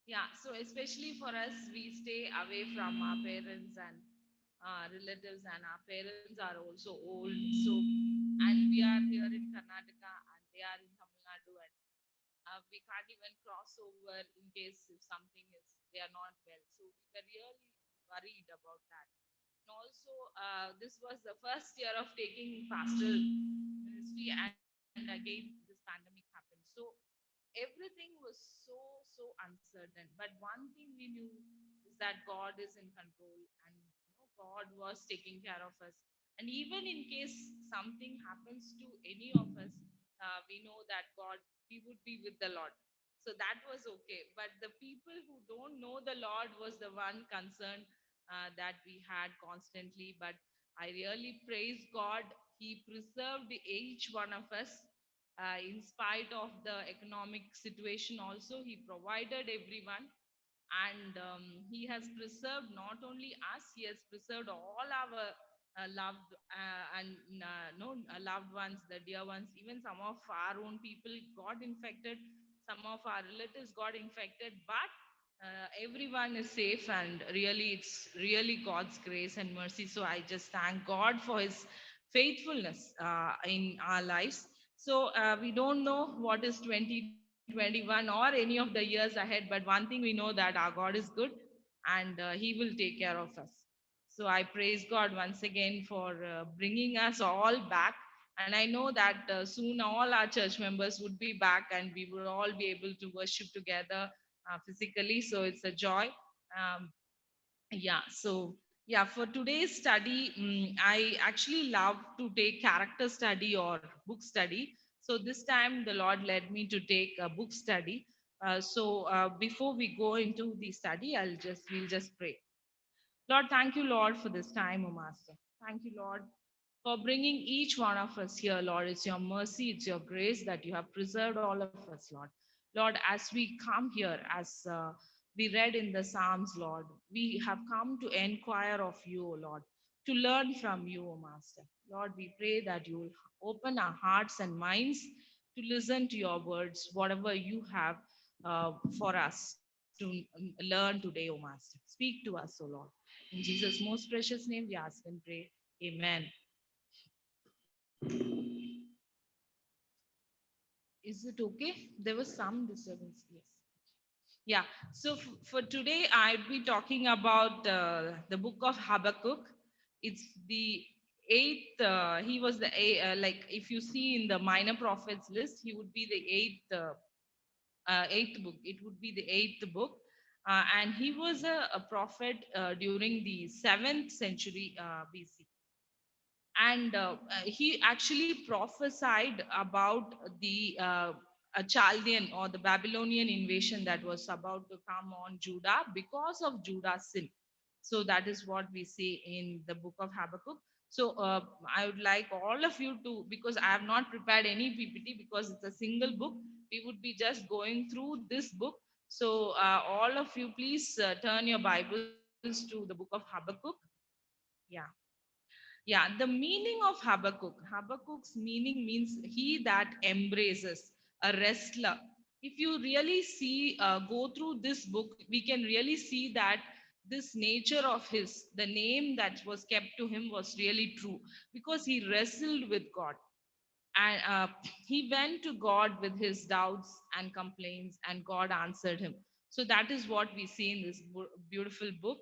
Yeah, so especially for us, we stay away from our parents and relatives, and our parents are also old. So, and we are here in Karnataka, and they are in Tamil Nadu, and we can't even cross over in case if something is they are not well. So we were really worried about that. And also, this was the first year of taking pastoral ministry, and again this pandemic happened. So everything was so uncertain. But one thing we knew is that God is in control, and God was taking care of us. And even in case something happens to any of us, we know that God, we would be with the Lord. So that was okay. But the people who don't know the Lord was the one concern that we had constantly. But I really praise God. He preserved each one of us in spite of the economic situation. Also, he provided everyone, and he has preserved not only us, he has preserved all our loved and no loved ones, the dear ones. Even some of our own people got infected, some of our relatives got infected, but everyone is safe, and really it's really God's grace and mercy. So I just thank God for his faithfulness in our lives. So we don't know what is 2021 or any of the years ahead, but one thing we know that our God is good, and he will take care of us. So I praise God once again for bringing us all back. And I know that soon all our church members would be back, and we will all be able to worship together physically. So it's a joy. Um, yeah, so yeah, for today's study, I actually love to take character study or book study. So this time the Lord led me to take a book study. Before we go into the study, we'll just pray. Lord, thank you, Lord, for this time, O Master. Thank you, Lord, for bringing each one of us here, Lord. It's your mercy, it's your grace that you have preserved all of us, Lord. Lord, as we come here, as we read in the Psalms, Lord, we have come to inquire of you, O Lord, to learn from you, O Master. Lord, we pray that you will open our hearts and minds to listen to your words, whatever you have for us to learn today, O Master. Speak to us, O Lord. In Jesus' most precious name, we ask and pray. Amen. Is it okay? There was some disturbance. Yes. Yeah. So for today, I'd be talking about the book of Habakkuk. It's the eighth. He was like if you see in the minor prophets list, he would be the eighth book. It would be the eighth book. And he was a prophet during the 7th century BC. And he actually prophesied about the Chaldean or the Babylonian invasion that was about to come on Judah because of Judah's sin. So that is what we see in the book of Habakkuk. So I would like all of you to, because I have not prepared any PPT because it's a single book, we would be just going through this book. So all of you, please turn your Bibles to the book of Habakkuk. Yeah. Yeah, the meaning of Habakkuk. Habakkuk's meaning means he that embraces, a wrestler. If you really see, go through this book, we can really see that this nature of his, the name that was kept to him was really true because he wrestled with God, and he went to God with his doubts and complaints, and God answered him. So that is what we see in this beautiful book.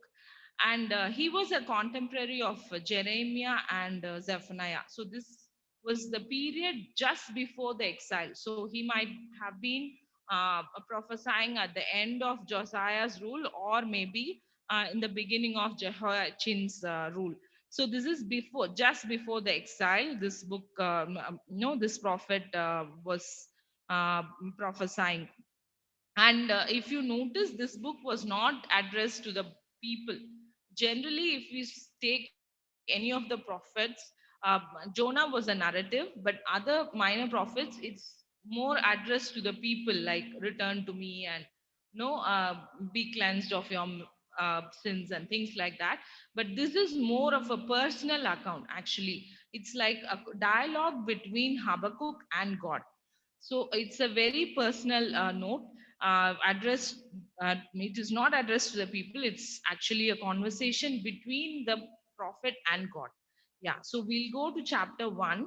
And he was a contemporary of Jeremiah and Zephaniah. So this was the period just before the exile. So he might have been prophesying at the end of Josiah's rule, or maybe in the beginning of Jehoiachin's rule. So this is before, just before the exile. This book, this prophet was uh, prophesying. And if you notice, this book was not addressed to the people. Generally, if we take any of the prophets, Jonah was a narrative, but other minor prophets, it's more addressed to the people, like return to me, and be cleansed of your sins and things like that. But this is more of a personal account, actually. It's like a dialogue between Habakkuk and God. So it's a very personal note. addressed. It is not addressed to the people. It's actually a conversation between the prophet and God. Yeah. So we'll go to chapter 1.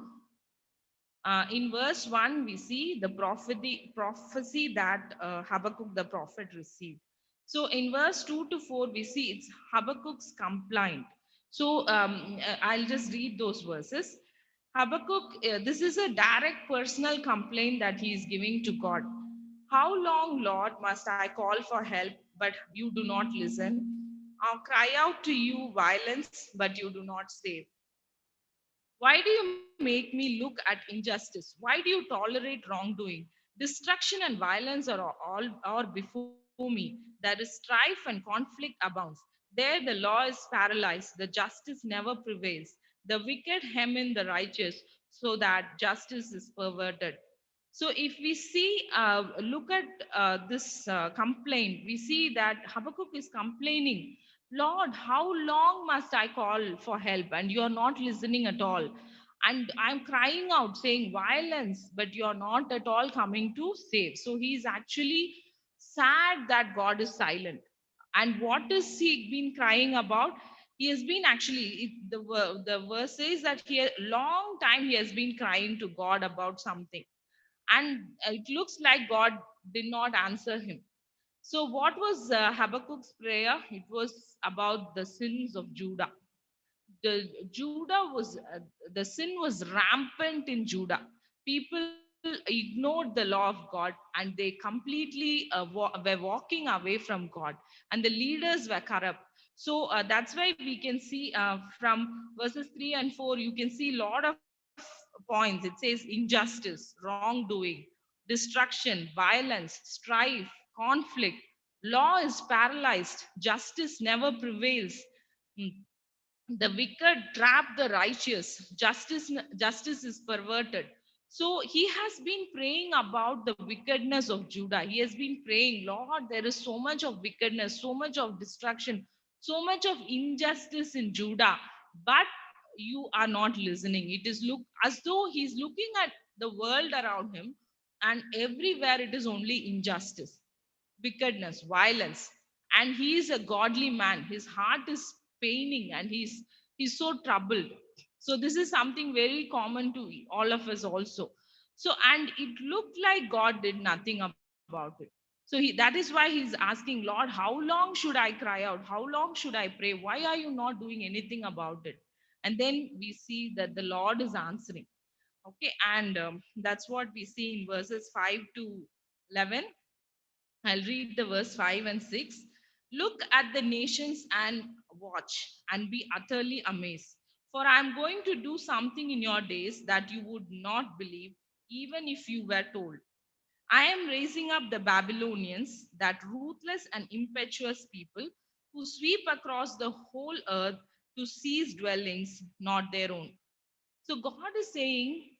In verse 1, we see the prophecy that Habakkuk the prophet received. So in verse 2 to 4, we see it's Habakkuk's complaint. So I'll just read those verses. Habakkuk, this is a direct personal complaint that he is giving to God. How long, Lord, must I call for help, but you do not listen? I'll cry out to you violence, but you do not save. Why do you make me look at injustice? Why do you tolerate wrongdoing? Destruction and violence are before me. There is strife and conflict abounds. There the law is paralyzed, the justice never prevails. The wicked hem in the righteous, so that justice is perverted. So if we see, look at this complaint, we see that Habakkuk is complaining, Lord, how long must I call for help and you are not listening at all? And I'm crying out saying violence, but you're not at all coming to save. So he's actually sad that God is silent. And what is he been crying about? He has been actually, the verse says that he a long time he has been crying to God about something, and it looks like God did not answer him. So, what was Habakkuk's prayer? It was about the sins of Judah. The sin was rampant in Judah. People ignored the law of God and they completely were walking away from God, and the leaders were corrupt. So that's why we can see from verses 3 and 4, you can see a lot of points. It says injustice, wrongdoing, destruction, violence, strife, conflict. Law is paralyzed, justice never prevails. Hmm. The wicked trap the righteous, justice is perverted. So he has been praying about the wickedness of Judah. He has been praying, Lord, there is so much of wickedness, so much of destruction, so much of injustice in Judah, but you are not listening. It is look as though he's looking at the world around him, and everywhere it is only injustice, wickedness, violence. And he is a godly man. His heart is paining and he's so troubled. So this is something very common to all of us also. So, and it looked like God did nothing about it. So that is why he's asking, Lord, how long should I cry out? How long should I pray? Why are you not doing anything about it? And then we see that the Lord is answering. Okay, and that's what we see in verses 5 to 11. I'll read the verse 5 and 6. Look at the nations and watch and be utterly amazed. For I am going to do something in your days that you would not believe, even if you were told. I am raising up the Babylonians, that ruthless and impetuous people who sweep across the whole earth to seize dwellings not their own. So God is saying,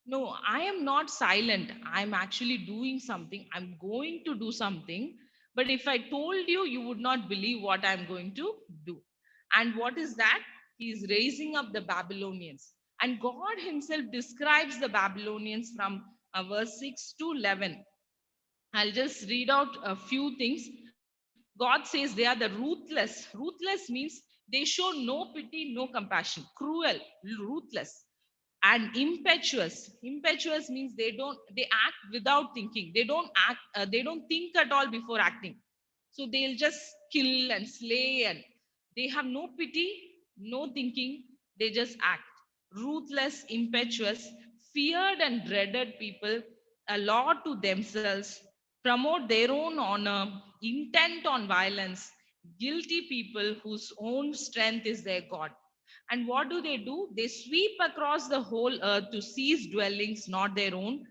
no, I am not silent. I'm actually doing something. I'm going to do something. But if I told you, you would not believe what I'm going to do. And what is that? He is raising up the Babylonians. And God Himself describes the Babylonians from verse 6 to 11. I'll just read out a few things. God says they are the ruthless. Ruthless means they show no pity, no compassion, cruel, ruthless, and impetuous. Impetuous means they act without thinking. They don't think at all before acting. So they'll just kill and slay, and they have no pity, no thinking. They just act. Ruthless, impetuous, feared and dreaded people, a law to themselves, promote their own honor, intent on violence, guilty people whose own strength is their God. And what do? They sweep across the whole earth to seize dwellings not their own.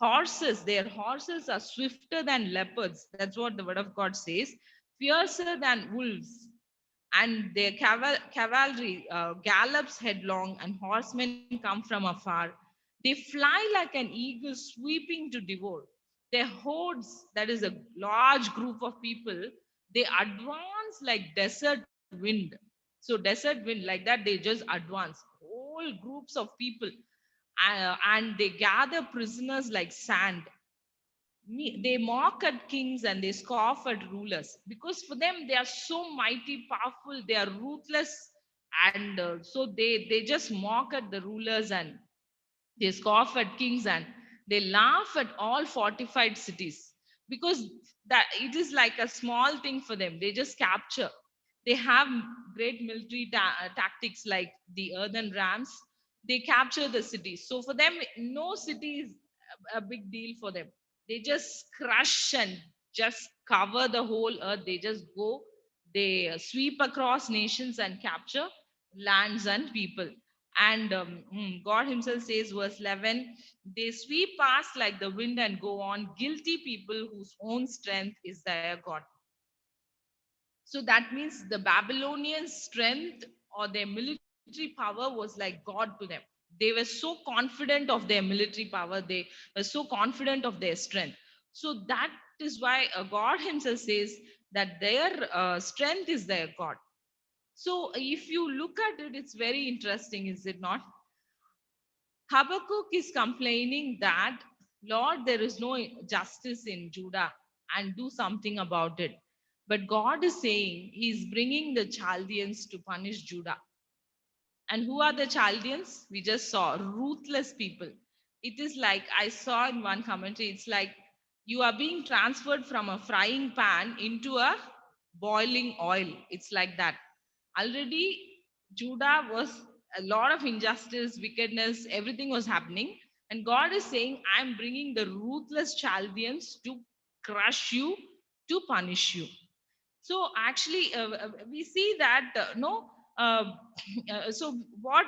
Horses, their horses are swifter than leopards. That's what the word of God says. Fiercer than wolves. And their cavalry gallops headlong, and horsemen come from afar. They fly like an eagle sweeping to devour. Their hordes, that is a large group of people, they advance like desert wind. So desert wind, like that, they just advance. Whole groups of people, and they gather prisoners like sand. They mock at kings and they scoff at rulers because for them they are so mighty, powerful, they are ruthless, and so they just mock at the rulers and they scoff at kings and they laugh at all fortified cities because that it is like a small thing for them. They just capture. They have great military tactics like the earthen rams. They capture the cities. So for them, no city is a big deal for them. They just crush and just cover the whole earth. They just go. They sweep across nations and capture lands and people. And God Himself says, verse 11, they sweep past like the wind and go on, guilty people whose own strength is their God. So that means the Babylonian strength or their military power was like God to them. They were so confident of their military power, they were so confident of their strength. So that is why God Himself says that their strength is their God. So if you look at it, it's very interesting, is it not? Habakkuk is complaining that, Lord, there is no justice in Judah and do something about it. But God is saying He's bringing the Chaldeans to punish Judah. And who are the Chaldeans? We just saw ruthless people. It is like I saw in one commentary, it's like you are being transferred from a frying pan into a boiling oil. It's like that. Already, Judah was a lot of injustice, wickedness, everything was happening. And God is saying, I'm bringing the ruthless Chaldeans to crush you, to punish you. So actually, we see that no. So what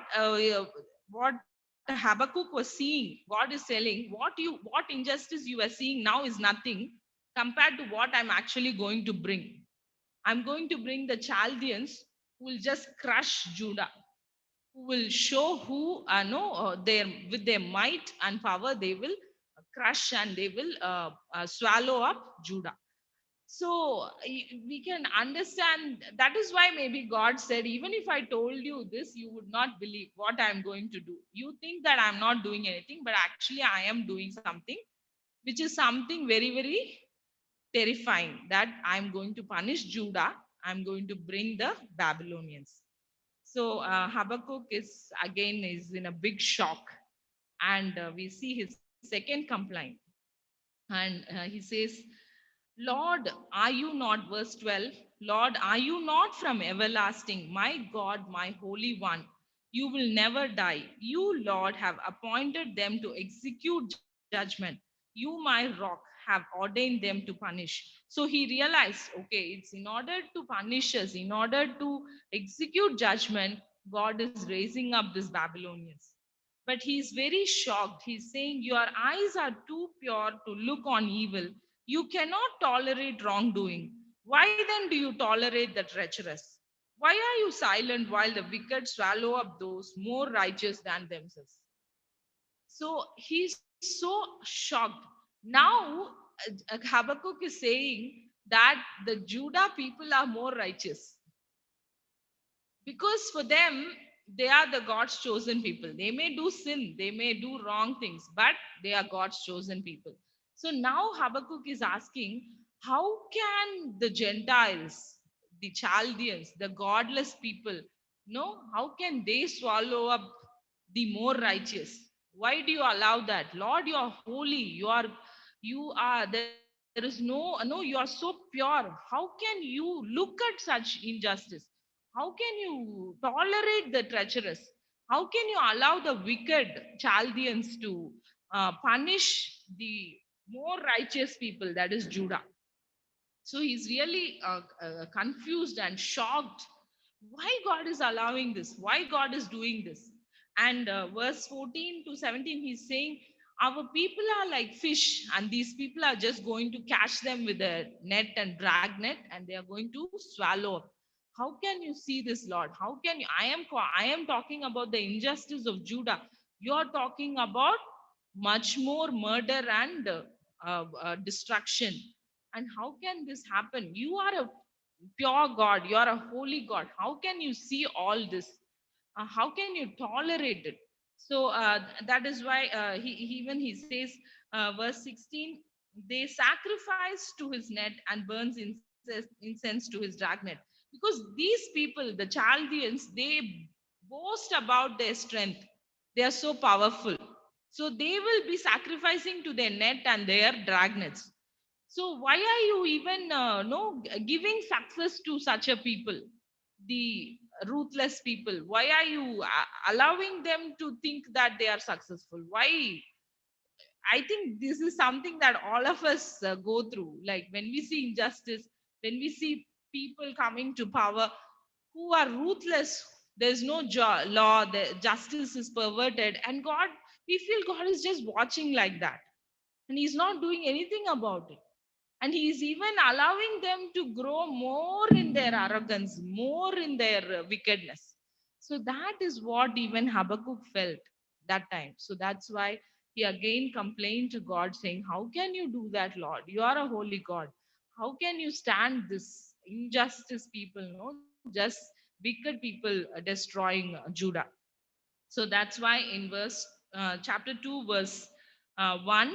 Habakkuk was seeing, God is telling, what injustice you are seeing now is nothing compared to what I'm actually going to bring. I'm going to bring the Chaldeans who will just crush Judah, who will show who no their with their might and power they will crush and they will swallow up Judah. So we can understand that is why maybe God said, even if I told you this, you would not believe what I'm going to do. You think that I'm not doing anything, but actually I am doing something, which is something very, very terrifying, that I'm going to punish Judah. I'm going to bring the Babylonians. So Habakkuk is again is in a big shock, and we see his second complaint, and he says, Lord, are you not, verse 12, Lord, are you not from everlasting, my God, my Holy One? You will never die. You, Lord, have appointed them to execute judgment. You, my rock, have ordained them to punish. So he realized, okay, it's in order to punish us, in order to execute judgment, God is raising up these Babylonians. But he's very shocked. He's saying, your eyes are too pure to look on evil. You cannot tolerate wrongdoing. Why then do you tolerate the treacherous? Why are you silent while the wicked swallow up those more righteous than themselves? So he's so shocked. Now, Habakkuk is saying that the Judah people are more righteous because for them, they are the God's chosen people. They may do sin, they may do wrong things, but they are God's chosen people. So now Habakkuk is asking, how can the Gentiles, the Chaldeans, the godless people, no, how can they swallow up the more righteous? Why do you allow that? Lord, you are holy. There is no, you are so pure. How can you look at such injustice? How can you tolerate the treacherous? How can you allow the wicked Chaldeans to punish the more righteous people, that is Judah? So he's really confused and shocked. Why God is allowing this? Why God is doing this? And verse 14 to 17, he's saying, our people are like fish, and these people are just going to catch them with a net and drag net, and they are going to swallow up. How can you see this, Lord? How can you? I am talking about the injustice of Judah. You are talking about much more murder and destruction. And how can this happen? You are a pure God, you are a holy God. How can you see all this? How can you tolerate it? So that is why even he says, verse 16, they sacrifice to his net and burns incense to his dragnet. Because these people, the Chaldeans, they boast about their strength. They are so powerful. So they will be sacrificing to their net and their dragnets. So why are you even no giving success to such a people, the ruthless people? Why are you allowing them to think that they are successful? Why? I think this is something that all of us go through. Like when we see injustice, when we see people coming to power who are ruthless, there's no law, the justice is perverted, and God, we feel God is just watching like that, and He's not doing anything about it. And He's even allowing them to grow more in their arrogance, more in their wickedness. So that is what even Habakkuk felt that time. So that's why he again complained to God, saying, how can you do that, Lord? You are a holy God. How can you stand this injustice people, no? Just wicked people destroying Judah. So that's why in verse chapter 2, verse 1,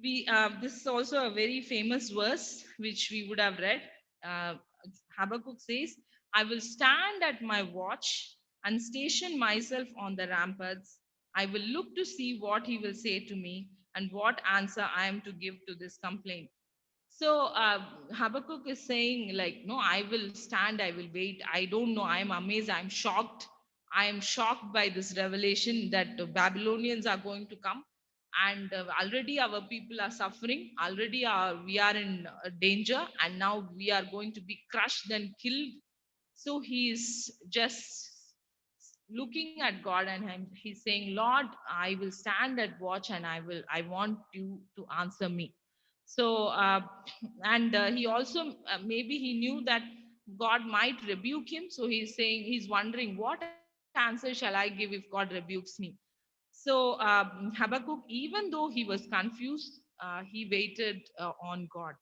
we this is also a very famous verse which we would have read. uh, Habakkuk says, I will stand at my watch and station myself on the ramparts. I will look to see what he will say to me and what answer I am to give to this complaint. So Habakkuk is saying, like, no, I will stand, I will wait. I don't know. I'm amazed. I'm shocked. I am shocked by this revelation that the Babylonians are going to come. And already our people are suffering. Already we are in danger. And now we are going to be crushed and killed. So he is just looking at God, and he's saying, Lord, I will stand at watch, and I want you to answer me. So and he also maybe he knew that God might rebuke him. So he's saying, he's wondering, what answer shall I give if God rebukes me? So Habakkuk, even though he was confused, he waited on God.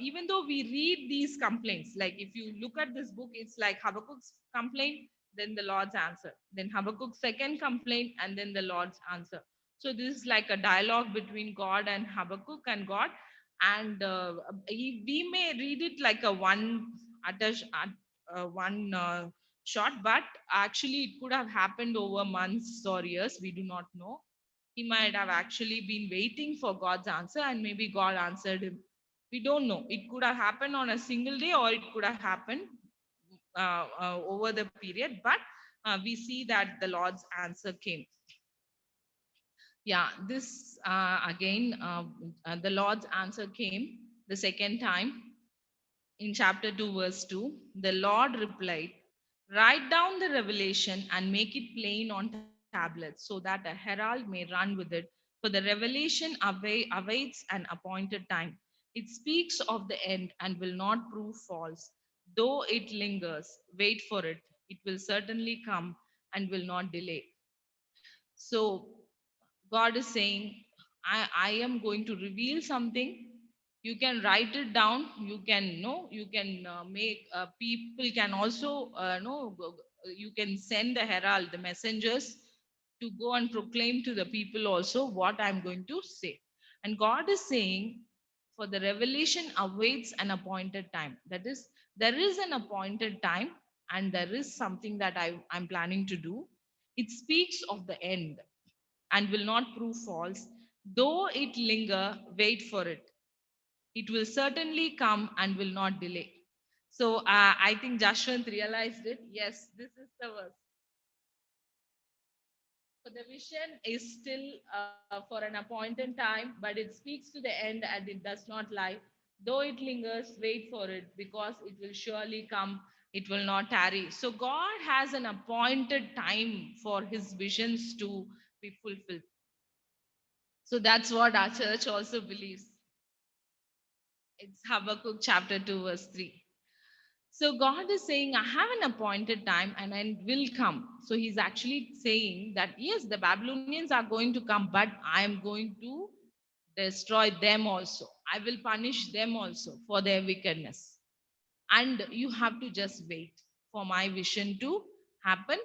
Even though we read these complaints, like if you look at this book, it's like Habakkuk's complaint, then the Lord's answer, then Habakkuk's second complaint, and then the Lord's answer. So this is like a dialogue between God and Habakkuk and God. And we may read it like a one shot, but actually it could have happened over months or years. We do not know. He might have actually been waiting for God's answer, and maybe God answered him. We don't know. It could have happened on a single day, or it could have happened over the period. But we see that the Lord's answer came. Yeah, this again, the Lord's answer came the second time in chapter 2, verse 2. The Lord replied, write down the revelation and make it plain on tablets so that a herald may run with it. For the revelation awaits an appointed time. It speaks of the end and will not prove false. Though it lingers, wait for it. It will certainly come and will not delay. So God is saying, I am going to reveal something. You can write it down. You can know. You can make people can also know. You can send the herald, the messengers, to go and proclaim to the people also what I'm going to say. And God is saying, for the revelation awaits an appointed time. That is, there is an appointed time, and there is something that I'm planning to do. It speaks of the end and will not prove false. Though it linger, wait for it. It will certainly come and will not delay. So I think Jashwant realized it. Yes, this is the verse. So the vision is still for an appointed time, but it speaks to the end and it does not lie. Though it lingers, wait for it, because it will surely come. It will not tarry. So God has an appointed time for his visions to be fulfilled. So that's what our church also believes. It's Habakkuk chapter 2, verse 3. So God is saying, I have an appointed time and I will come. So he's actually saying that, yes, the Babylonians are going to come, but I am going to destroy them also. I will punish them also for their wickedness. And you have to just wait for my vision to happen.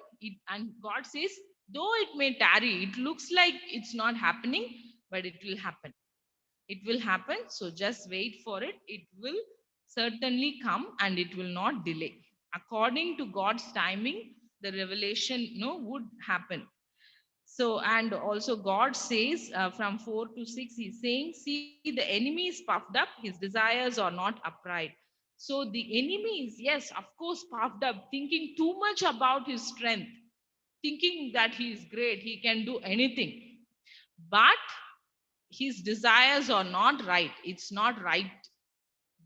And God says, though it may tarry, it looks like it's not happening, but it will happen. It will happen. So just wait for it. It will certainly come and it will not delay. According to God's timing, the revelation would happen. So, and also God says from 4 to 6, he's saying, see, the enemy is puffed up, his desires are not upright. So the enemy is, yes, of course, puffed up, thinking too much about his strength, thinking that he is great, he can do anything. But his desires are not right. It's not right.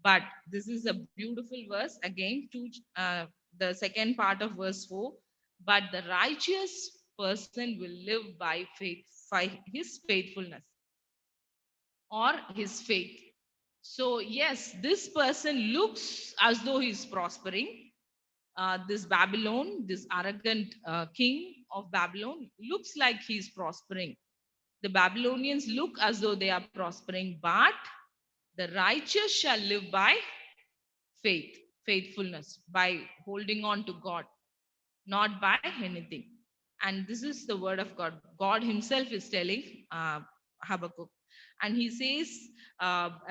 But this is a beautiful verse again, the second part of verse 4. But the righteous person will live by faith, by his faithfulness or his faith. So, yes, this person looks as though he's prospering. This Babylon, this arrogant king of Babylon, looks like he's prospering. The Babylonians look as though they are prospering, but the righteous shall live by faith, faithfulness, by holding on to God, not by anything. And this is the word of God. God Himself is telling Habakkuk. And He says,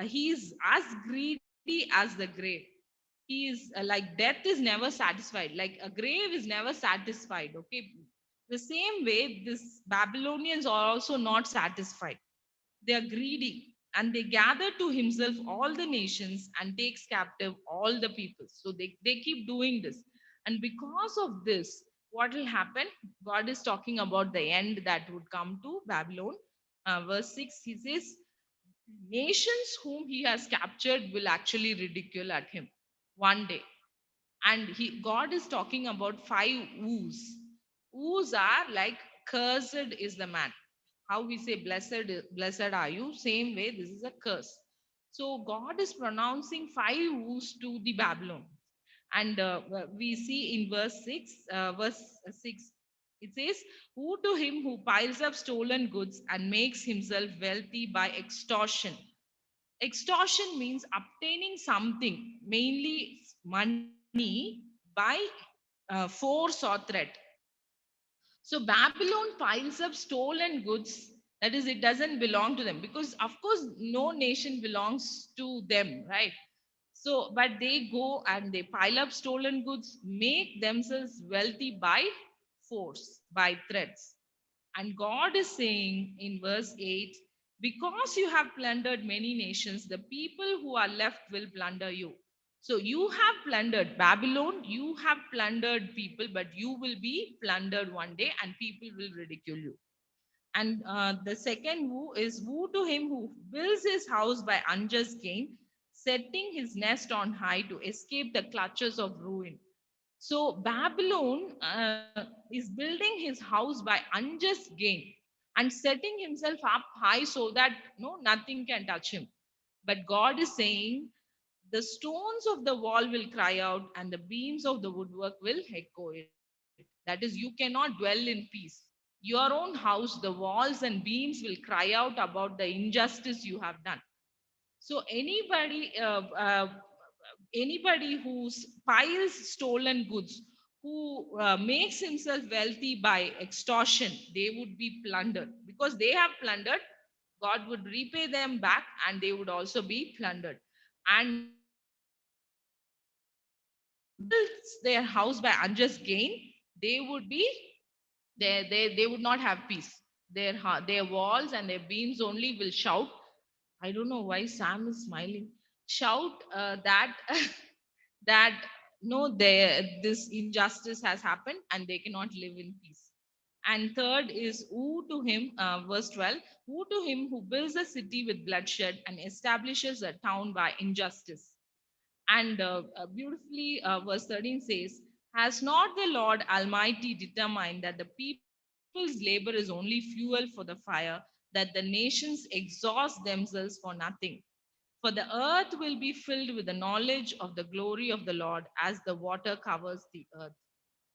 He is as greedy as the grave. He is like death is never satisfied, like a grave is never satisfied. Okay. The same way, this Babylonians are also not satisfied. They are greedy and they gather to himself all the nations and takes captive all the people. So they keep doing this. And because of this, what will happen? God is talking about the end that would come to Babylon. Verse 6, he says, nations whom he has captured will actually ridicule at him one day. And God is talking about 5 woos. Woos are like, cursed is the man. How we say blessed are you, same way this is a curse. So God is pronouncing 5 woos to the Babylon. And we see in verse 6, it says, who to him who piles up stolen goods and makes himself wealthy by extortion. Extortion means obtaining something, mainly money, by force or threat. So Babylon piles up stolen goods. That is, it doesn't belong to them, because, of course, no nation belongs to them, right? So, but they go and they pile up stolen goods, make themselves wealthy by force, by threats. And God is saying in verse 8, because you have plundered many nations, the people who are left will plunder you. So you have plundered Babylon, you have plundered people, but you will be plundered one day and people will ridicule you. And the second woo is, woo to him who builds his house by unjust gain, setting his nest on high to escape the clutches of ruin. So Babylon is building his house by unjust gain and setting himself up high so that nothing can touch him. But God is saying, the stones of the wall will cry out and the beams of the woodwork will echo it. That is, you cannot dwell in peace. Your own house, the walls and beams will cry out about the injustice you have done. So anybody who piles stolen goods, who makes himself wealthy by extortion, they would be plundered, because they have plundered. God would repay them back and they would also be plundered. And builds their house by unjust gain, they would be they would not have peace. Their walls and their beams only will shout. I don't know why Sam is smiling. Shout that that no, this injustice has happened and they cannot live in peace. And third is, who to him, verse 12, who to him who builds a city with bloodshed and establishes a town by injustice. And beautifully, verse 13 says, has not the Lord Almighty determined that the people's labor is only fuel for the fire, that the nations exhaust themselves for nothing? For the earth will be filled with the knowledge of the glory of the Lord as the water covers the earth.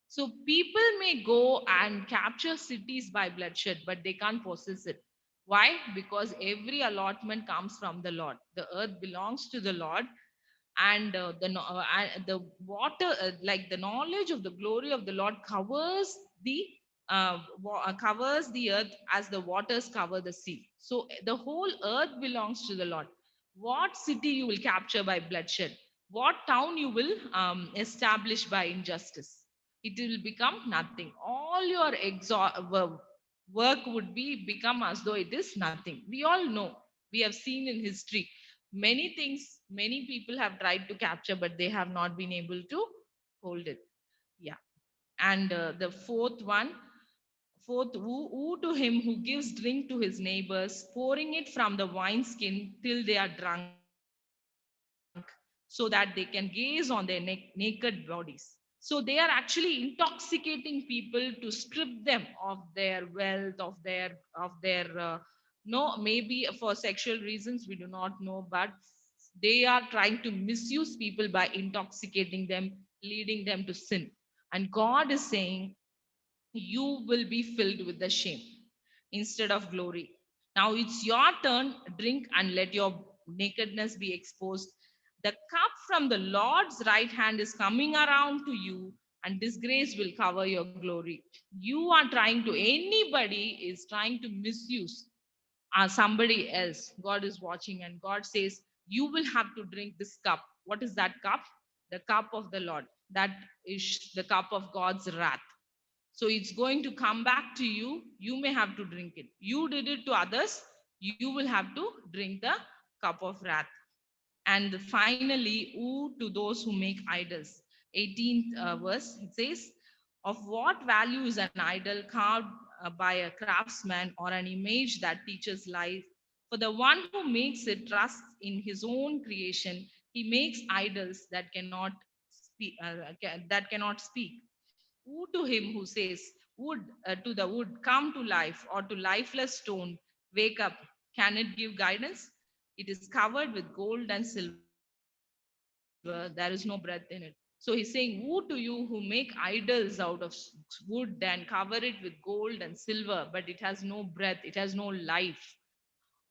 So people may go and capture cities by bloodshed, but they can't possess it. Why? Because every allotment comes from the Lord. The earth belongs to the Lord, and the water, like the knowledge of the glory of the Lord, covers the covers the earth as the waters cover the sea. So the whole earth belongs to the Lord. What city you will capture by bloodshed? What town you will establish by injustice? It will become nothing. All your work would be become as though it is nothing. We all know. We have seen in history many things. Many people have tried to capture, but they have not been able to hold it. Yeah. And the fourth, woe to him who gives drink to his neighbors, pouring it from the wineskin till they are drunk, so that they can gaze on their naked bodies. So they are actually intoxicating people to strip them of their wealth, of their no, maybe for sexual reasons, we do not know, but they are trying to misuse people by intoxicating them, leading them to sin. And God is saying, you will be filled with the shame instead of glory. Now it's your turn, drink and let your nakedness be exposed. The cup from the Lord's right hand is coming around to you, and disgrace will cover your glory. You are trying to, anybody is trying to misuse somebody else. God is watching, and God says, you will have to drink this cup. What is that cup? The cup of the Lord. That is the cup of God's wrath. So it's going to come back to you. You may have to drink it. You did it to others. You will have to drink the cup of wrath. And finally, woe to those who make idols. 18th verse, it says, of what value is an idol carved by a craftsman, or an image that teaches lies? For the one who makes it trusts in his own creation. He makes idols that cannot speak. Woe to him who says, wood to the wood, come to life, or to lifeless stone, wake up. Can it give guidance? It is covered with gold and silver. There is no breath in it. So he's saying, woe to you who make idols out of wood and cover it with gold and silver, but it has no breath, it has no life.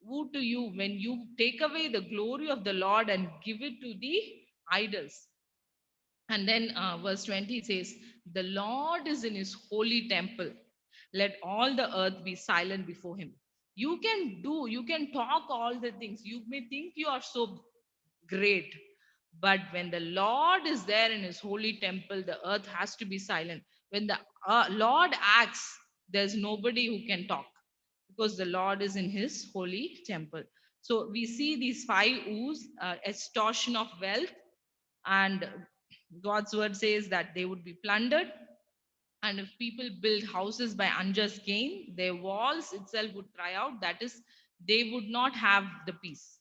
Woe to you when you take away the glory of the Lord and give it to the idols. And then verse 20 says, the Lord is in his holy temple. Let all the earth be silent before him. You can talk all the things. You may think you are so great. But when the Lord is there in his holy temple, the earth has to be silent. When the Lord acts, there's nobody who can talk, because the Lord is in his holy temple. So we see these five woes: extortion of wealth, and God's word says that they would be plundered. And if people build houses by unjust gain, their walls itself would cry out. That is, they would not have the peace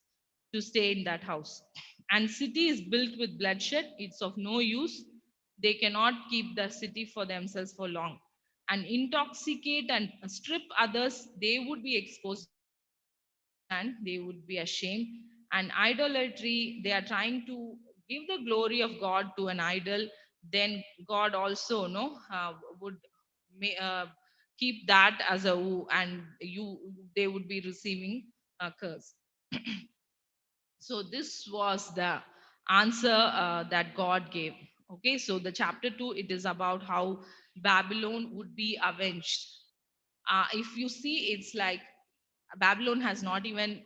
to stay in that house. And city is built with bloodshed. It's of no use. They cannot keep the city for themselves for long. And intoxicate and strip others, they would be exposed and they would be ashamed. And idolatry, they are trying to give the glory of God to an idol. Then God also would keep that as a woe, and they would be receiving a curse. So this was the answer that God gave. Okay, so the chapter 2, it is about how Babylon would be avenged. If you see, it's like Babylon has not even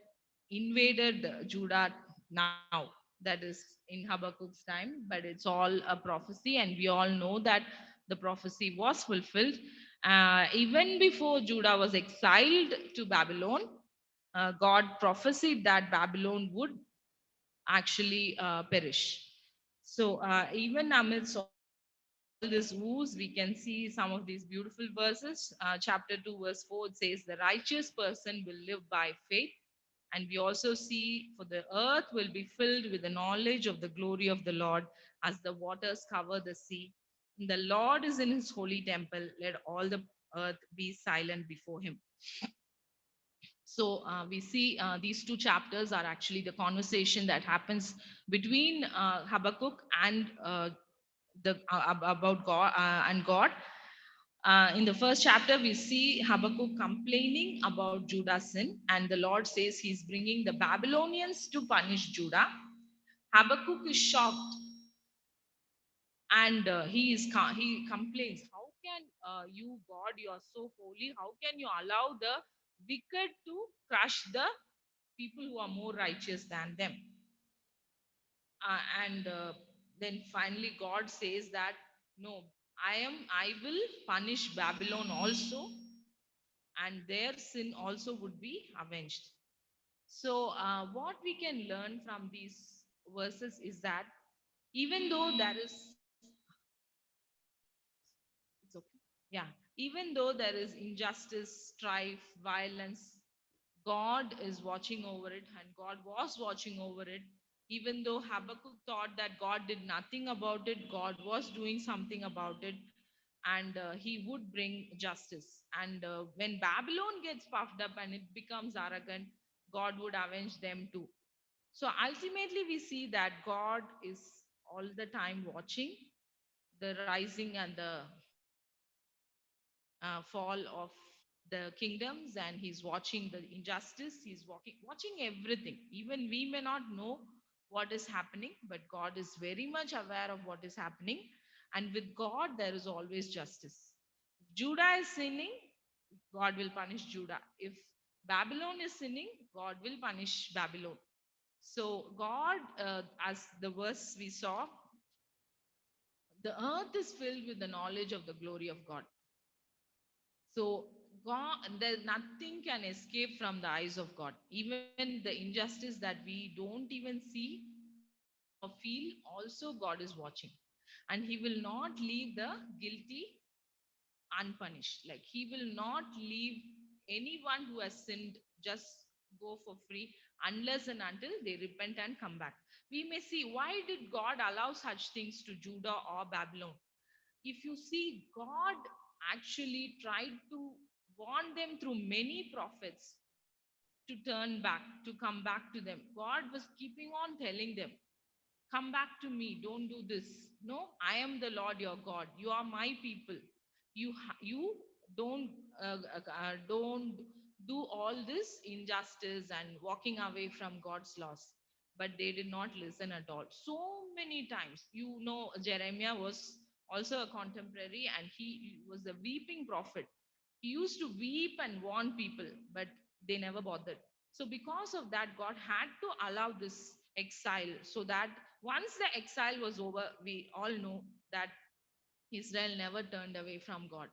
invaded Judah now. That is in Habakkuk's time, but it's all a prophecy, and we all know that the prophecy was fulfilled. Even before Judah was exiled to Babylon, God prophesied that Babylon would actually perish. So even amidst all this woes, we can see some of these beautiful verses. Chapter 2, verse 4, it says, the righteous person will live by faith. And we also see, for the earth will be filled with the knowledge of the glory of the Lord as the waters cover the sea. The Lord is in his holy temple. Let all the earth be silent before him. So we see these two chapters are actually the conversation that happens between Habakkuk and about God and God. In the first chapter, we see Habakkuk complaining about Judah's sin, and the Lord says he's bringing the Babylonians to punish Judah. Habakkuk is shocked, and he complains. How can you, God, you are so holy. How can you allow the wicked to crush the people who are more righteous than them? And then finally, God says that, no, I will punish Babylon also, and their sin also would be avenged. So, what we can learn from these verses is that even though there is, it's okay. Yeah, even though there is injustice, strife, violence, God is watching over it, and God was watching over it. Even though Habakkuk thought that God did nothing about it, God was doing something about it, and he would bring justice. And when Babylon gets puffed up and it becomes arrogant, God would avenge them too. So ultimately, we see that God is all the time watching the rising and the fall of the kingdoms, and he's watching the injustice, he's watching everything. Even we may not know what is happening, but God is very much aware of what is happening, and with God there is always justice. If Judah is sinning, God will punish Judah. If Babylon is sinning, God will punish Babylon. So God, as the verse we saw, the earth is filled with the knowledge of the glory of God. So God, there's nothing can escape from the eyes of God. Even the injustice that we don't even see or feel, also God is watching. And He will not leave the guilty unpunished. Like He will not leave anyone who has sinned just go for free unless and until they repent and come back. We may see, why did God allow such things to Judah or Babylon? If you see, God actually tried to warn them through many prophets to turn back, to come back to them. God was keeping on telling them, come back to me, don't do this. No, I am the Lord your God. You are my people. You don't don't do all this injustice and walking away from God's laws. But they did not listen at all. So many times, Jeremiah was also a contemporary, and he was a weeping prophet. He used to weep and warn people, but they never bothered. So, because of that, God had to allow this exile, so that once the exile was over, we all know that Israel never turned away from God.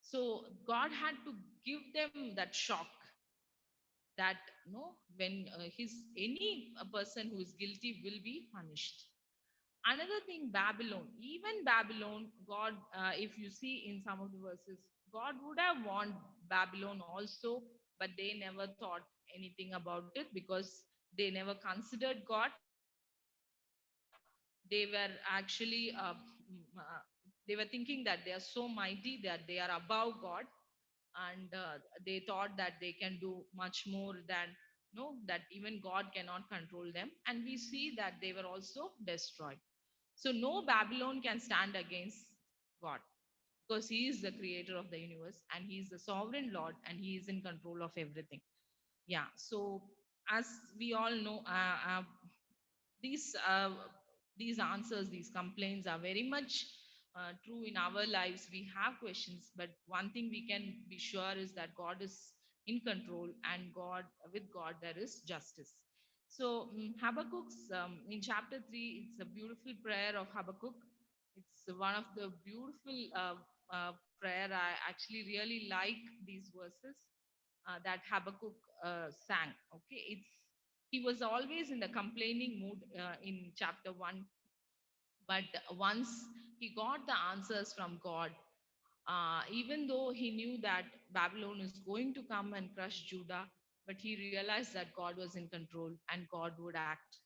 So, God had to give them that shock that no, when his any a person who is guilty will be punished. Another thing, Babylon, even Babylon, God, if you see in some of the verses, God would have warned Babylon also, but they never thought anything about it because they never considered God. They were actually, they were thinking that they are so mighty that they are above God, and they thought that they can do much more than no, that even God cannot control them. And we see that they were also destroyed. So no Babylon can stand against God, because He is the creator of the universe, and He is the sovereign Lord, and He is in control of everything. Yeah. So as we all know, these uh, these answers, these complaints are very much true in our lives. We have questions, but one thing we can be sure is that God is in control, and with God there is justice. So Habakkuk's in chapter 3, it's a beautiful prayer of Habakkuk. It's one of the beautiful prayer. I actually really like these verses that Habakkuk sang. Okay, he was always in the complaining mood in chapter 1, but once he got the answers from God, even though he knew that Babylon is going to come and crush Judah, but he realized that God was in control and God would act.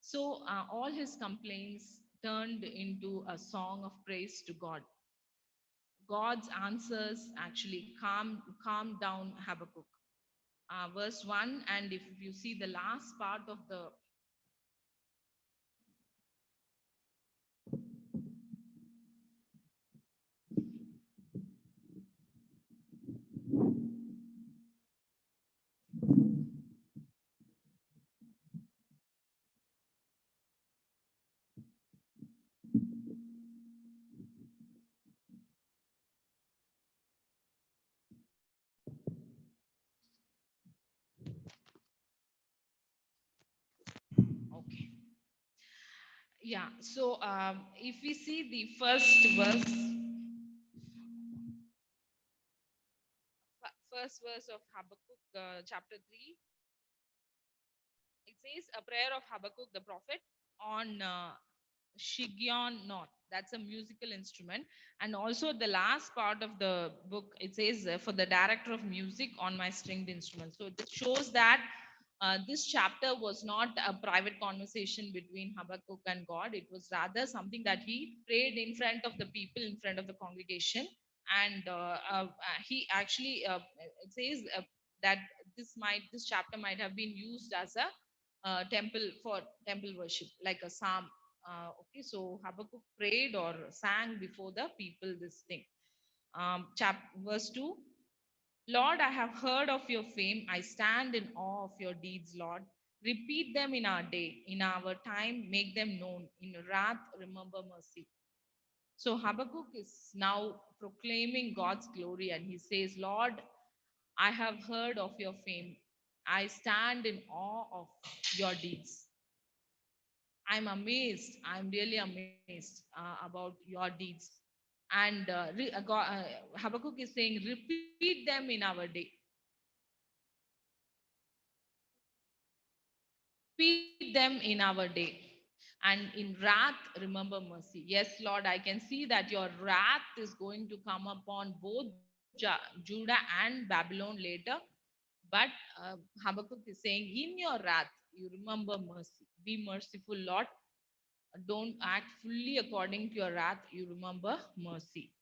So all his complaints turned into a song of praise to God. God's answers actually calmed down Habakkuk. Verse 1, and if you see the last part of the Yeah. So if we see the first verse of Habakkuk, chapter 3, it says a prayer of Habakkuk the prophet on Shiggaion North. That's a musical instrument. And also the last part of the book, it says for the director of music on my stringed instrument. So it shows that this chapter was not a private conversation between Habakkuk and God. It was rather something that he prayed in front of the people, in front of the congregation. And he actually, it says that this chapter might have been used as a temple for temple worship, like a psalm. Okay, so Habakkuk prayed or sang before the people this thing. Verse 2, Lord, I have heard of your fame. I stand in awe of your deeds, Lord. Repeat them in our day. In our time, make them known. In wrath, remember mercy. So Habakkuk is now proclaiming God's glory and he says, Lord, I have heard of your fame. I stand in awe of your deeds. I'm amazed. I'm really amazed about your deeds. And Habakkuk is saying, repeat them in our day. Repeat them in our day. And in wrath, remember mercy. Yes, Lord, I can see that your wrath is going to come upon both Judah and Babylon later. But Habakkuk is saying, in your wrath, you remember mercy. Be merciful, Lord. Don't act fully according to your wrath. You remember mercy.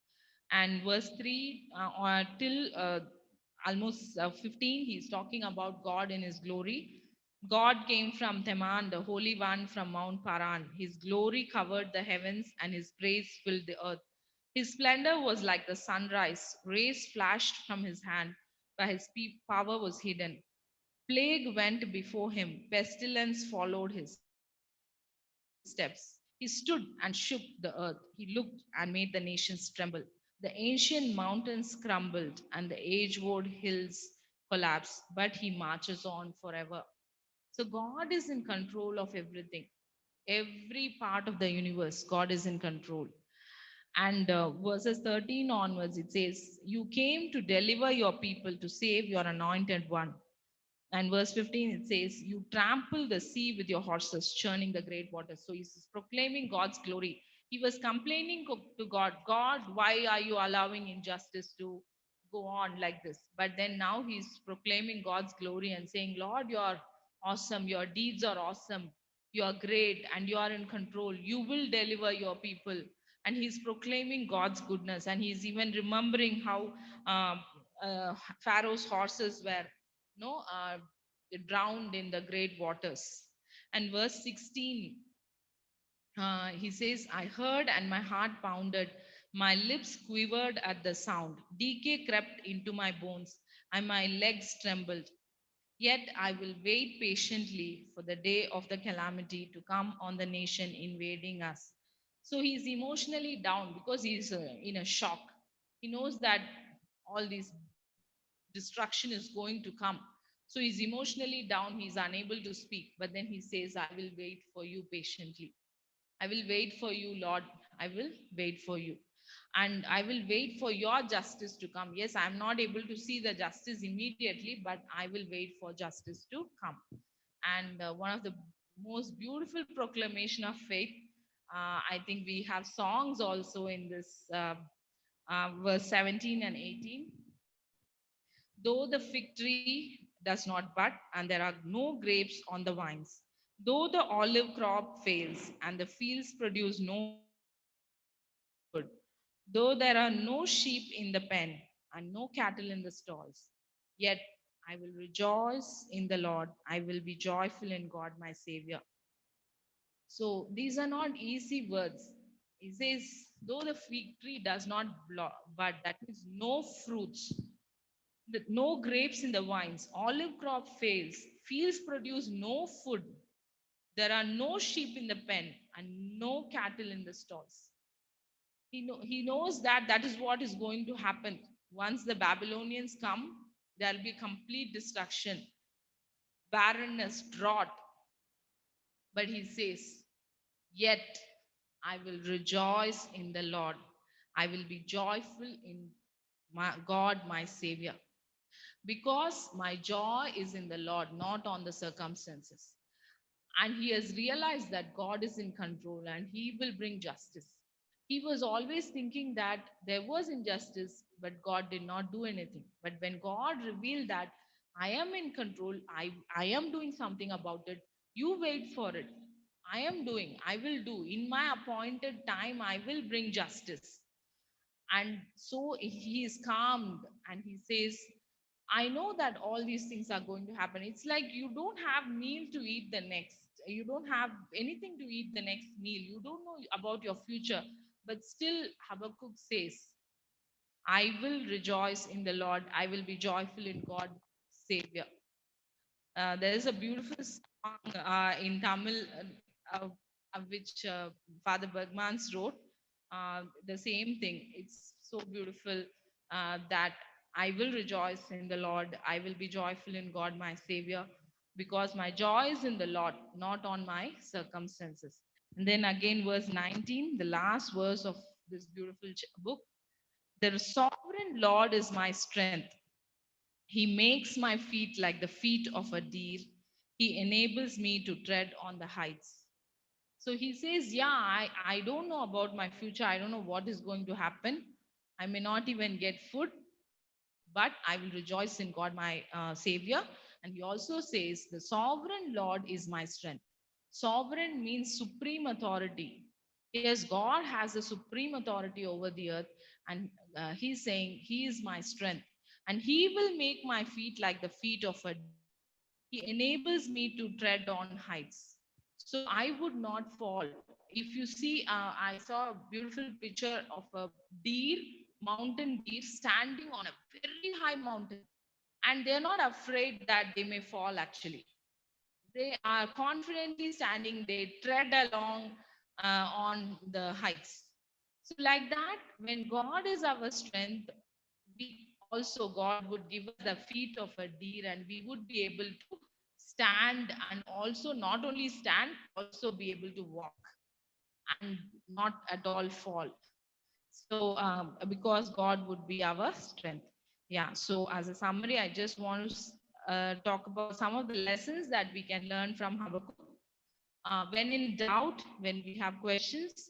And verse 3 or till almost 15, he's talking about God in his glory. God came from Teman, the Holy One from Mount Paran. His glory covered the heavens and his praise filled the earth. His splendor was like the sunrise. Rays flashed from his hand, but his power was hidden. Plague went before him, pestilence followed his steps. He stood and shook the earth. He looked and made the nations tremble. The ancient mountains crumbled and the age old hills collapsed, but he marches on forever. So God is in control of everything. Every part of the universe, God is in control. And verses 13 onwards, it says, You came to deliver your people, to save your anointed one. And verse 15, it says, You trample the sea with your horses, churning the great waters. So he's proclaiming God's glory. He was complaining to God, God, why are you allowing injustice to go on like this? But then now he's proclaiming God's glory and saying, Lord, you are awesome. Your deeds are awesome. You are great and you are in control. You will deliver your people. And he's proclaiming God's goodness. And he's even remembering how Pharaoh's horses were no drowned in the great waters. And verse 16, he says, I heard and my heart pounded, my lips quivered at the sound, decay crept into my bones and my legs trembled. Yet I will wait patiently for the day of the calamity to come on the nation invading us. So he's emotionally down because he's in a shock. He knows that all this destruction is going to come. So he's emotionally down, he's unable to speak. But then he says, I will wait for you patiently. I will wait for you, Lord. I will wait for you. And I will wait for your justice to come. Yes, I'm not able to see the justice immediately, but I will wait for justice to come. And one of the most beautiful proclamation of faith, I think we have songs also in this verse 17 and 18. Though the fig tree does not bud and there are no grapes on the vines, though the olive crop fails and the fields produce no food, though there are no sheep in the pen and no cattle in the stalls, yet I will rejoice in the Lord. I will be joyful in God, my Savior. So these are not easy words. He says, though the fig tree does not bud, that means no fruits, no grapes in the vines, olive crop fails, fields produce no food, there are no sheep in the pen and no cattle in the stalls. He knows that that is what is going to happen. Once the Babylonians come, there will be complete destruction, barrenness, drought. But he says, Yet I will rejoice in the Lord. I will be joyful in my God, my Savior, because my joy is in the Lord, not on the circumstances. And he has realized that God is in control and he will bring justice. He was always thinking that there was injustice, but God did not do anything. But when God revealed that I am in control, I am doing something about it, you wait for it. I will do. In my appointed time, I will bring justice. And so he is calmed and he says, I know that all these things are going to happen. It's like you don't have meal to eat the next. You don't have anything to eat the next meal. You don't know about your future. But still, Habakkuk says, I will rejoice in the Lord. I will be joyful in God, Savior. There is a beautiful song in Tamil which Father Bergmans wrote. The same thing. It's so beautiful that I will rejoice in the Lord. I will be joyful in God, my Savior, because my joy is in the Lord, not on my circumstances. And then again, verse 19, the last verse of this beautiful book. The sovereign Lord is my strength. He makes my feet like the feet of a deer. He enables me to tread on the heights. So he says, yeah, I don't know about my future. I don't know what is going to happen. I may not even get food, but I will rejoice in God, my Savior. And he also says, the sovereign Lord is my strength. Sovereign means supreme authority. Yes, God has a supreme authority over the earth, and he's saying, he is my strength. And he will make my feet like the feet of a deer. He enables me to tread on heights. So I would not fall. If you see, I saw a beautiful picture of a deer, mountain deer, standing on a very high mountain. And they're not afraid that they may fall actually. They are confidently standing, they tread along on the heights. So, like that, when God is our strength, we also, God would give us the feet of a deer and we would be able to stand and also not only stand, also be able to walk and not at all fall. So, because God would be our strength. Yeah. So, as a summary, I just want to talk about some of the lessons that we can learn from Habakkuk. When in doubt, when we have questions,